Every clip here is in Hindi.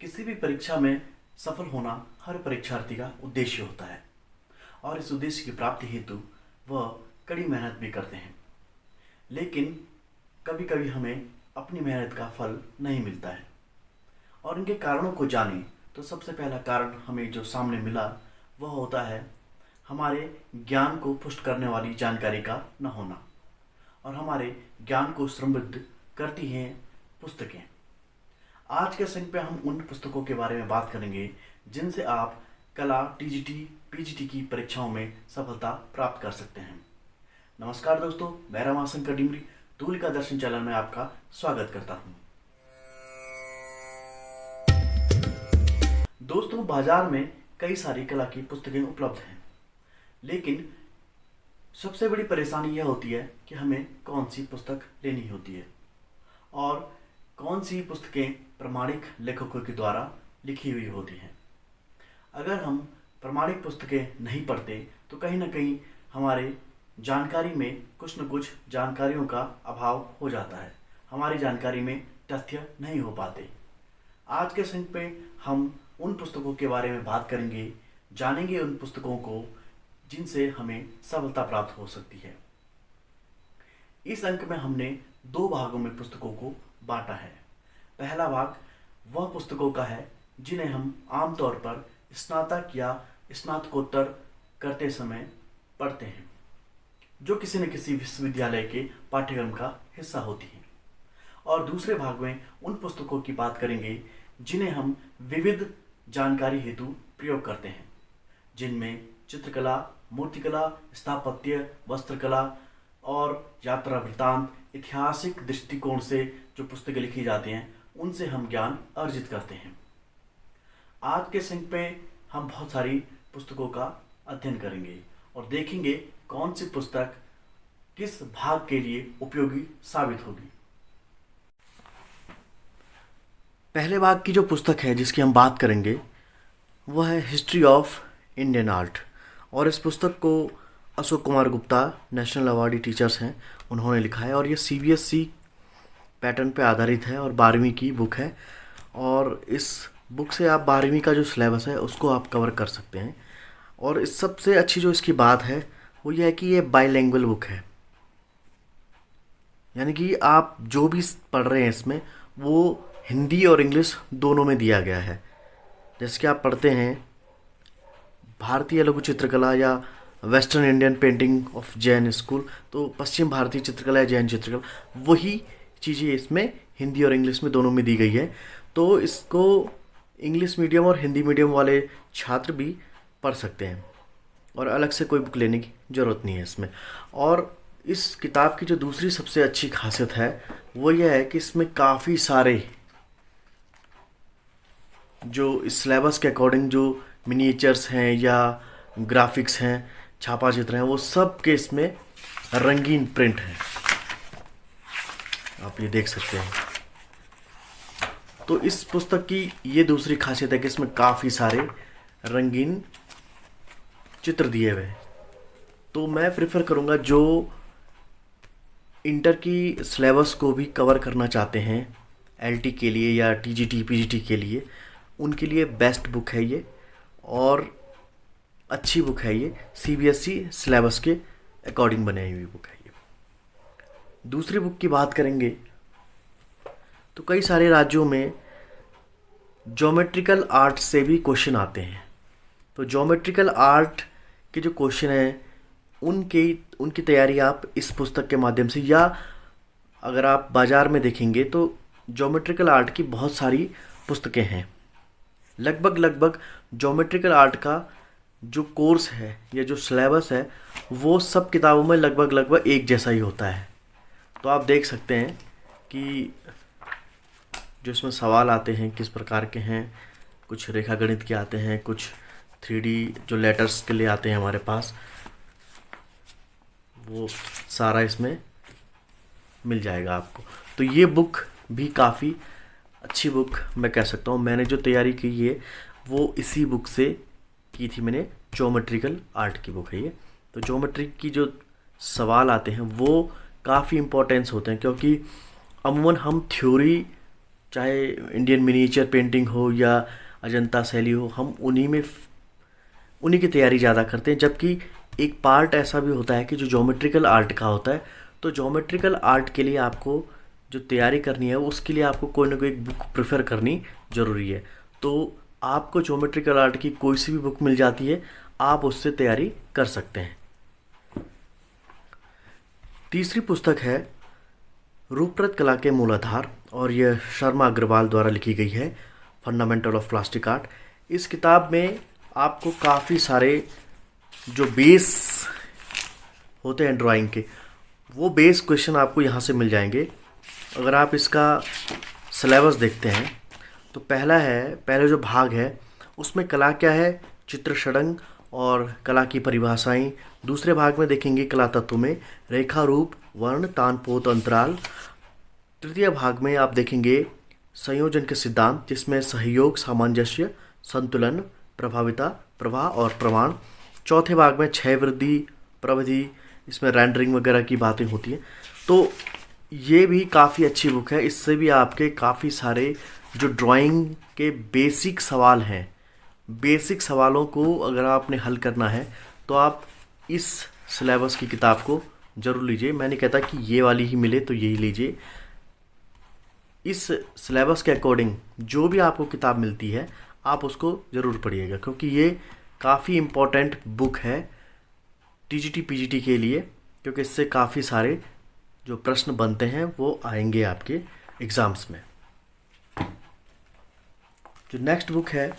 किसी भी परीक्षा में सफल होना हर परीक्षार्थी का उद्देश्य होता है और इस उद्देश्य की प्राप्ति हेतु वह कड़ी मेहनत भी करते हैं। लेकिन कभी कभी हमें अपनी मेहनत का फल नहीं मिलता है और इनके कारणों को जानें तो सबसे पहला कारण हमें जो सामने मिला वह होता है हमारे ज्ञान को पुष्ट करने वाली जानकारी का न होना। और हमारे ज्ञान को समृद्ध करती हैं पुस्तकें। आज के संग पे हम उन पुस्तकों के बारे में बात करेंगे जिनसे आप कला, टीजीटी, पीजीटी की परीक्षाओं में सफलता प्राप्त कर सकते हैं। नमस्कार दोस्तों, मैं रमाशंकर डिमरी तूलिका दर्शन चैनल में आपका स्वागत करता हूं। दोस्तों, बाजार में कई सारी कला की पुस्तकें उपलब्ध हैं, लेकिन सबसे बड़ी परेशानी यह होती है कि हमें कौन सी पुस्तक लेनी होती है और कौन सी पुस्तकें प्रमाणिक लेखकों के द्वारा लिखी हुई होती हैं। अगर हम प्रमाणिक पुस्तकें नहीं पढ़ते तो कहीं ना कहीं हमारे जानकारी में कुछ न कुछ जानकारियों का अभाव हो जाता है, हमारी जानकारी में तथ्य नहीं हो पाते। आज के संग पे हम उन पुस्तकों के बारे में बात करेंगे, जानेंगे उन पुस्तकों को जिनसे हमें सफलता प्राप्त हो सकती है। इस अंक में हमने दो भागों में पुस्तकों को बांटा है। पहला भाग वह पुस्तकों का है जिन्हें हम आमतौर पर स्नातक या स्नातकोत्तर करते समय पढ़ते हैं, जो किसी न किसी विश्वविद्यालय के पाठ्यक्रम का हिस्सा होती हैं। और दूसरे भाग में उन पुस्तकों की बात करेंगे जिन्हें हम विविध जानकारी हेतु प्रयोग करते हैं, जिनमें चित्रकला, मूर्तिकला, स्थापत्य, वस्त्रकला और यात्रा वृत्तांत, ऐतिहासिक दृष्टिकोण से जो पुस्तकें लिखी जाती हैं उनसे हम ज्ञान अर्जित करते हैं। आज के संग पे हम बहुत सारी पुस्तकों का अध्ययन करेंगे और देखेंगे कौन सी पुस्तक किस भाग के लिए उपयोगी साबित होगी। पहले भाग की जो पुस्तक है जिसकी हम बात करेंगे वह है हिस्ट्री ऑफ इंडियन आर्ट। और इस पुस्तक को Ashok Kumar Gupta, national awardee teachers हैं, उन्होंने लिखा है। और ये सीबीएसई पैटर्न पे आधारित है और 12वीं की बुक है। और इस बुक से आप 12वीं का जो सिलेबस है उसको आप कवर कर सकते हैं। और इस सबसे अच्छी जो इसकी बात है वो ये है कि ये बाईलैंग्वेज बुक है, यानी कि आप जो भी पढ़ रहे हैं इसमें वो हिंदी और इंग्लिश दोनों में दिया गया है। जैसे कि आप पढ़ते हैं भारतीय लघु चित्रकला या western Indian painting of Jain school, तो पश्चिम भारतीय चित्रकला या जैन चित्रकला, वही चीज़ें इसमें हिंदी और इंग्लिश में दोनों में दी गई है। तो इसको इंग्लिश मीडियम और हिंदी मीडियम वाले छात्र भी पढ़ सकते हैं और अलग से कोई बुक लेने की ज़रूरत नहीं है इसमें। और इस किताब की जो दूसरी सबसे अच्छी खासियत है वो यह है कि इसमें काफ़ी सारे जो इस सिलेबस के अकॉर्डिंग जो मिनिएचर्स हैं या ग्राफिक्स हैं, छापा चित्र हैं, वो सब के इसमें रंगीन प्रिंट है, आप ये देख सकते हैं। तो इस पुस्तक की ये दूसरी खासियत है कि इसमें काफ़ी सारे रंगीन चित्र दिए हुए हैं। तो मैं प्रेफर करूँगा जो इंटर की सिलेबस को भी कवर करना चाहते हैं एलटी के लिए या टीजीटी पीजीटी के लिए, उनके लिए बेस्ट बुक है ये और अच्छी बुक है ये। सीबीएसई सिलेबस के अकॉर्डिंग बनाई हुई बुक है ये। दूसरी बुक की बात करेंगे तो कई सारे राज्यों में ज्योमेट्रिकल आर्ट से भी क्वेश्चन आते हैं। तो ज्योमेट्रिकल आर्ट के जो क्वेश्चन हैं उनकी तैयारी आप इस पुस्तक के माध्यम से, या अगर आप बाज़ार में देखेंगे तो ज्योमेट्रिकल आर्ट की बहुत सारी पुस्तकें हैं। लगभग ज्योमेट्रिकल आर्ट का जो कोर्स है या जो सिलेबस है वो सब किताबों में लगभग एक जैसा ही होता है। तो आप देख सकते हैं कि जो इसमें सवाल आते हैं किस प्रकार के हैं, कुछ रेखा गणित के आते हैं, कुछ 3D जो लेटर्स के लिए आते हैं हमारे पास, वो सारा इसमें मिल जाएगा आपको। तो ये बुक भी काफ़ी अच्छी बुक मैं कह सकता हूँ। मैंने जो तैयारी की है वो इसी बुक से की थी, मैंने ज्योमेट्रिकल आर्ट की बुक है ये। तो ज्योमेट्री की जो सवाल आते हैं वो काफ़ी इम्पोर्टेंस होते हैं, क्योंकि अमूमन हम थ्योरी चाहे इंडियन मिनिएचर पेंटिंग हो या अजंता शैली हो, हम उन्हीं की तैयारी ज़्यादा करते हैं। जबकि एक पार्ट ऐसा भी होता है कि जो ज्योमेट्रिकल आर्ट का होता है, तो ज्योमेट्रिकल आर्ट के लिए आपको जो तैयारी करनी है उसके लिए आपको कोई ना कोई एक बुक प्रेफर करनी ज़रूरी है। तो आपको ज्योमेट्रिकल आर्ट की कोई सी भी बुक मिल जाती है, आप उससे तैयारी कर सकते हैं। तीसरी पुस्तक है रूपरत कला के मूलाधार, और यह शर्मा अग्रवाल द्वारा लिखी गई है, फंडामेंटल ऑफ प्लास्टिक आर्ट। इस किताब में आपको काफ़ी सारे जो बेस होते हैं ड्राइंग के, वो बेस क्वेश्चन आपको यहाँ से मिल जाएंगे। अगर आप इसका सिलेबस देखते हैं तो पहले जो भाग है उसमें कला क्या है, चित्र षडंग और कला की परिभाषाएं। दूसरे भाग में देखेंगे कला तत्व में रेखा, रूप, वर्ण, तान, पोत, अंतराल। तृतीय भाग में आप देखेंगे संयोजन के सिद्धांत, जिसमें सहयोग, सामंजस्य, संतुलन, प्रभाविता, प्रवाह और प्रमाण। चौथे भाग में क्षय वृद्धि, प्रविधि, इसमें रेंडरिंग वगैरह की बातें होती हैं। तो ये भी काफ़ी अच्छी बुक है। इससे भी आपके काफ़ी सारे जो ड्राइंग के बेसिक सवाल हैं, बेसिक सवालों को अगर आपने हल करना है तो आप इस सिलेबस की किताब को ज़रूर लीजिए। मैं नहीं कहता कि ये वाली ही मिले तो यही लीजिए। इस सिलेबस के अकॉर्डिंग जो भी आपको किताब मिलती है आप उसको ज़रूर पढ़िएगा, क्योंकि ये काफ़ी इम्पोर्टेंट बुक है टीजीटी पीजीटी के लिए, क्योंकि इससे काफ़ी सारे जो प्रश्न बनते हैं वो आएंगे आपके एग्ज़ाम्स में। जो नेक्स्ट बुक है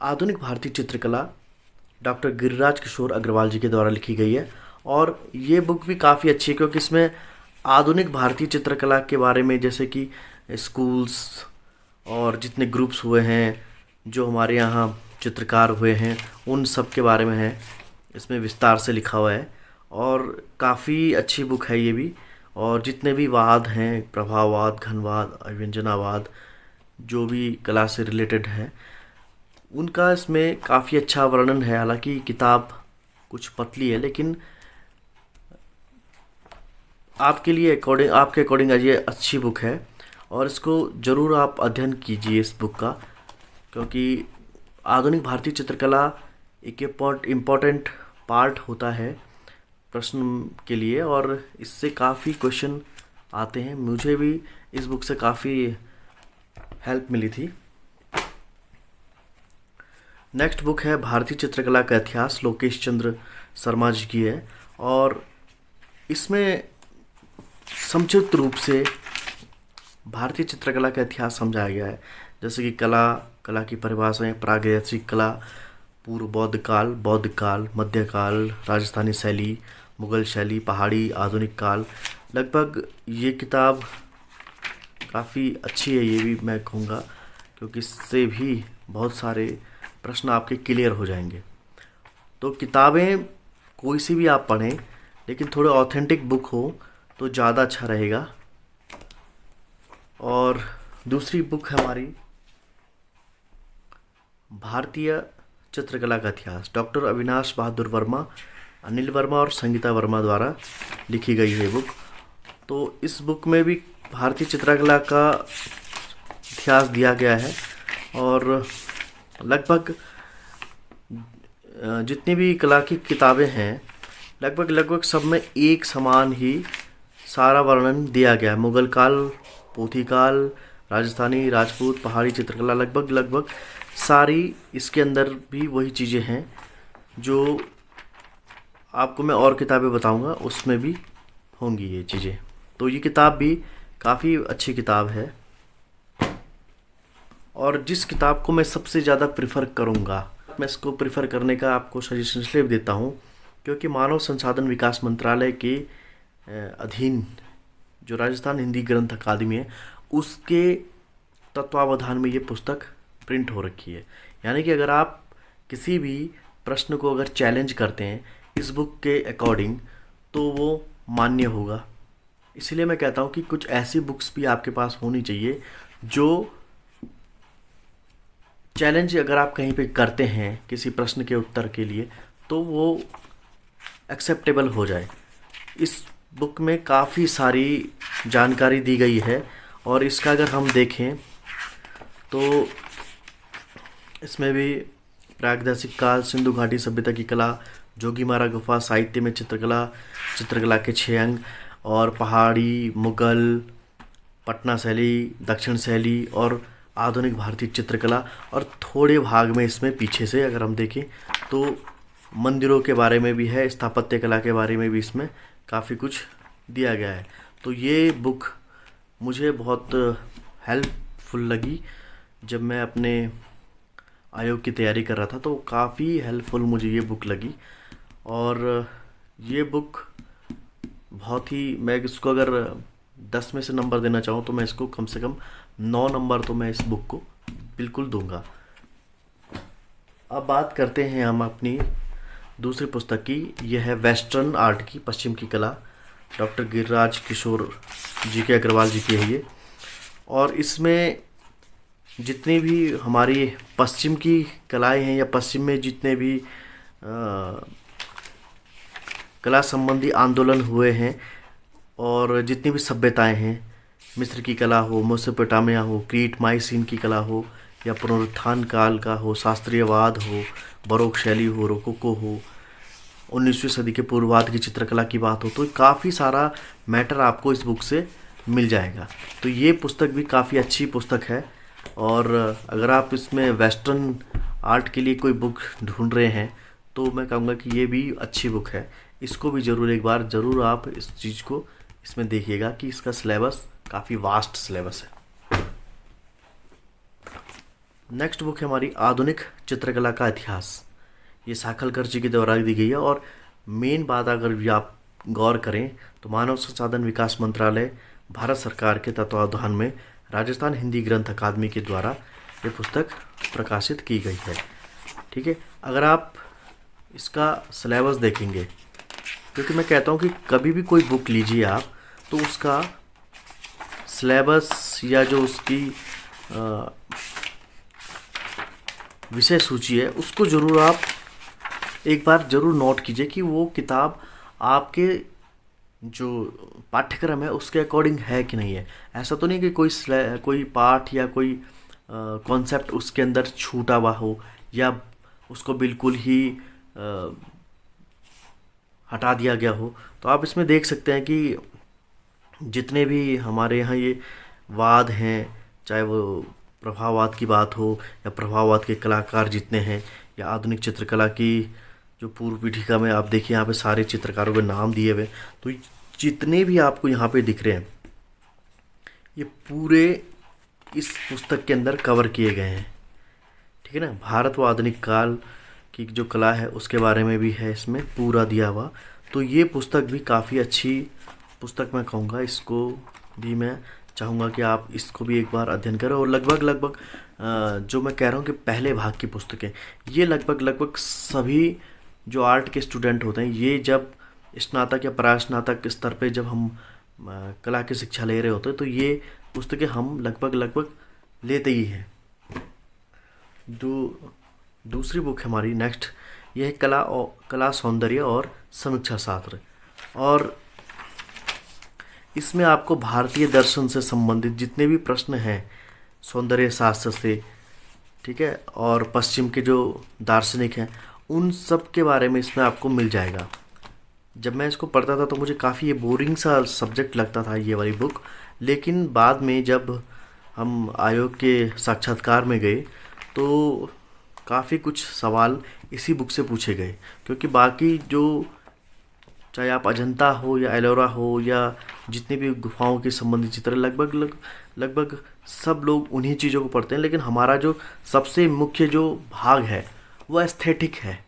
आधुनिक भारतीय चित्रकला, डॉक्टर गिरिराज किशोर अग्रवाल जी के द्वारा लिखी गई है। और ये बुक भी काफ़ी अच्छी है, क्योंकि इसमें आधुनिक भारतीय चित्रकला के बारे में, जैसे कि स्कूल्स और जितने ग्रुप्स हुए हैं, जो हमारे यहाँ चित्रकार हुए हैं, उन सब के बारे में है, इसमें विस्तार से लिखा हुआ है। और काफ़ी अच्छी बुक है ये भी। और जितने भी वाद हैं, प्रभाववाद, घनवाद, अभिव्यंजनावाद, जो भी कला से रिलेटेड है, उनका इसमें काफ़ी अच्छा वर्णन है। हालांकि किताब कुछ पतली है, लेकिन आपके अकॉर्डिंग ये अच्छी बुक है, और इसको ज़रूर आप अध्ययन कीजिए इस बुक का, क्योंकि आधुनिक भारतीय चित्रकला एक इम्पॉर्टेंट पार्ट होता है प्रश्न के लिए, और इससे काफ़ी क्वेश्चन आते हैं। मुझे भी इस बुक से काफ़ी हेल्प मिली थी। नेक्स्ट बुक है भारतीय चित्रकला का इतिहास, लोकेश चंद्र शर्मा जी की है। और इसमें संक्षिप्त रूप से भारतीय चित्रकला का इतिहास समझाया गया है, जैसे कि कला की परिभाषाएं, प्रागैतिहासिक कला, पूर्व बौद्ध काल, मध्यकाल, राजस्थानी शैली, मुगल शैली, पहाड़ी, आधुनिक काल। लगभग ये किताब काफ़ी अच्छी है, ये भी मैं कहूँगा, क्योंकि इससे भी बहुत सारे प्रश्न आपके क्लियर हो जाएंगे। तो किताबें कोई सी भी आप पढ़ें, लेकिन थोड़े ऑथेंटिक बुक हो तो ज़्यादा अच्छा रहेगा। और दूसरी बुक है हमारी भारतीय चित्रकला का इतिहास, डॉक्टर अविनाश बहादुर वर्मा, अनिल वर्मा और संगीता वर्मा द्वारा लिखी गई है बुक। तो इस बुक में भी भारतीय चित्रकला का इतिहास दिया गया है, और लगभग जितनी भी कला की किताबें हैं, लगभग सब में एक समान ही सारा वर्णन दिया गया है। मुगल काल, पोथी काल, राजस्थानी, राजपूत, पहाड़ी चित्रकला, लगभग सारी इसके अंदर भी वही चीज़ें हैं जो आपको मैं और किताबें बताऊंगा, उसमें भी होंगी ये चीज़ें। तो ये किताब भी काफ़ी अच्छी किताब है। और जिस किताब को मैं सबसे ज़्यादा प्रेफर करूंगा, मैं इसको प्रेफर करने का आपको सजेशन इसलिए देता हूं, क्योंकि मानव संसाधन विकास मंत्रालय के अधीन जो राजस्थान हिंदी ग्रंथ अकादमी है, उसके तत्वावधान में ये पुस्तक प्रिंट हो रखी है। यानी कि अगर आप किसी भी प्रश्न को अगर चैलेंज करते हैं इस बुक के अकॉर्डिंग, तो वो मान्य होगा। इसलिए मैं कहता हूँ कि कुछ ऐसी बुक्स भी आपके पास होनी चाहिए जो चैलेंज अगर आप कहीं पे करते हैं किसी प्रश्न के उत्तर के लिए, तो वो एक्सेप्टेबल हो जाए। इस बुक में काफ़ी सारी जानकारी दी गई है, और इसका अगर हम देखें तो इसमें भी प्रागैतिहासिक काल, सिंधु घाटी सभ्यता की कला, जोगीमारा गुफा, साहित्य में चित्रकला, चित्रकला के 6 अंग, और पहाड़ी, मुगल, पटना शैली, दक्षिण शैली और आधुनिक भारतीय चित्रकला। और थोड़े भाग में इसमें पीछे से अगर हम देखें तो मंदिरों के बारे में भी है, स्थापत्य कला के बारे में भी इसमें काफ़ी कुछ दिया गया है। तो ये बुक मुझे बहुत हेल्पफुल लगी जब मैं अपने आयोग की तैयारी कर रहा था, तो काफ़ी हेल्पफुल मुझे ये बुक लगी। और ये बुक बहुत ही, मैं इसको अगर 10 में से नंबर देना चाहूँ तो मैं इसको कम से कम 9 नंबर तो मैं इस बुक को बिल्कुल दूंगा। अब बात करते हैं हम अपनी दूसरी पुस्तक की। यह है वेस्टर्न आर्ट की, पश्चिम की कला, डॉक्टर गिरिराज किशोर जी के अग्रवाल जी की है ये। और इसमें जितनी भी हमारी पश्चिम की कलाएं हैं या पश्चिम में जितने भी कला संबंधी आंदोलन हुए हैं और जितनी भी सभ्यताएं हैं, मिस्र की कला हो, मेसोपोटामिया हो, क्रीट माइसिन की कला हो, या पुनरुत्थान काल का हो, शास्त्रीयवाद हो, बरोक शैली हो, रोकोको हो, 19वीं सदी के पूर्वार्ध की चित्रकला की बात हो, तो काफ़ी सारा मैटर आपको इस बुक से मिल जाएगा। तो ये पुस्तक भी काफ़ी अच्छी पुस्तक है। और अगर आप इसमें वेस्टर्न आर्ट के लिए कोई बुक ढूंढ रहे हैं तो मैं कहूँगा कि ये भी अच्छी बुक है। इसको भी ज़रूर एक बार ज़रूर आप इस चीज़ को इसमें देखिएगा कि इसका सिलेबस काफ़ी वास्ट सिलेबस है। नेक्स्ट बुक है हमारी आधुनिक चित्रकला का इतिहास। ये साखलकर जी के द्वारा दी गई है। और मेन बात अगर भी आप गौर करें तो मानव संसाधन विकास मंत्रालय, भारत सरकार के तत्वावधान में राजस्थान हिंदी ग्रंथ अकादमी के द्वारा ये पुस्तक प्रकाशित की गई है। ठीक है, अगर आप इसका सिलेबस देखेंगे, क्योंकि मैं कहता हूँ कि कभी भी कोई बुक लीजिए आप तो उसका सिलेबस या जो उसकी विषय सूची है उसको ज़रूर आप एक बार ज़रूर नोट कीजिए कि वो किताब आपके जो पाठ्यक्रम है उसके अकॉर्डिंग है कि नहीं है। ऐसा तो नहीं कि कोई पाठ या कोई कॉन्सेप्ट उसके अंदर छूटा हुआ हो या उसको बिल्कुल ही हटा दिया गया हो। तो आप इसमें देख सकते हैं कि जितने भी हमारे यहाँ ये वाद हैं, चाहे वो प्रभाववाद की बात हो या प्रभाववाद के कलाकार जितने हैं, या आधुनिक चित्रकला की जो पूर्व पीठिका में आप देखिए यहाँ पे सारे चित्रकारों के नाम दिए हुए। तो जितने भी आपको यहाँ पे दिख रहे हैं ये पूरे इस पुस्तक के अंदर कवर किए गए हैं। ठीक है ना, भारत व आधुनिक काल की जो कला है उसके बारे में भी है इसमें पूरा दिया हुआ। तो ये पुस्तक भी काफ़ी अच्छी पुस्तक मैं कहूँगा। इसको भी मैं चाहूँगा कि आप इसको भी एक बार अध्ययन करें। और लगभग जो मैं कह रहा हूँ कि पहले भाग की पुस्तकें, ये लगभग सभी जो आर्ट के स्टूडेंट होते हैं, ये जब स्नातक या परास्नातक स्तर पे जब हम कला की शिक्षा ले रहे होते हैं तो ये पुस्तकें हम लगभग लेते ही हैं। दूसरी बुक हमारी नेक्स्ट, ये है कला सौंदर्य और समीक्षा शास्त्र। और इसमें आपको भारतीय दर्शन से संबंधित जितने भी प्रश्न हैं सौंदर्य शास्त्र से, ठीक है, और पश्चिम के जो दार्शनिक हैं उन सब के बारे में इसमें आपको मिल जाएगा। जब मैं इसको पढ़ता था तो मुझे काफ़ी ये बोरिंग सा सब्जेक्ट लगता था ये वाली बुक, लेकिन बाद में जब हम आयोग के साक्षात्कार में गए तो काफ़ी कुछ सवाल इसी बुक से पूछे गए। क्योंकि बाकी जो चाहे आप अजंता हो या एलोरा हो या जितने भी गुफाओं के संबंधित चित्र, लगभग सब लोग उन्हीं चीज़ों को पढ़ते हैं, लेकिन हमारा जो सबसे मुख्य जो भाग है वो एस्थेटिक है।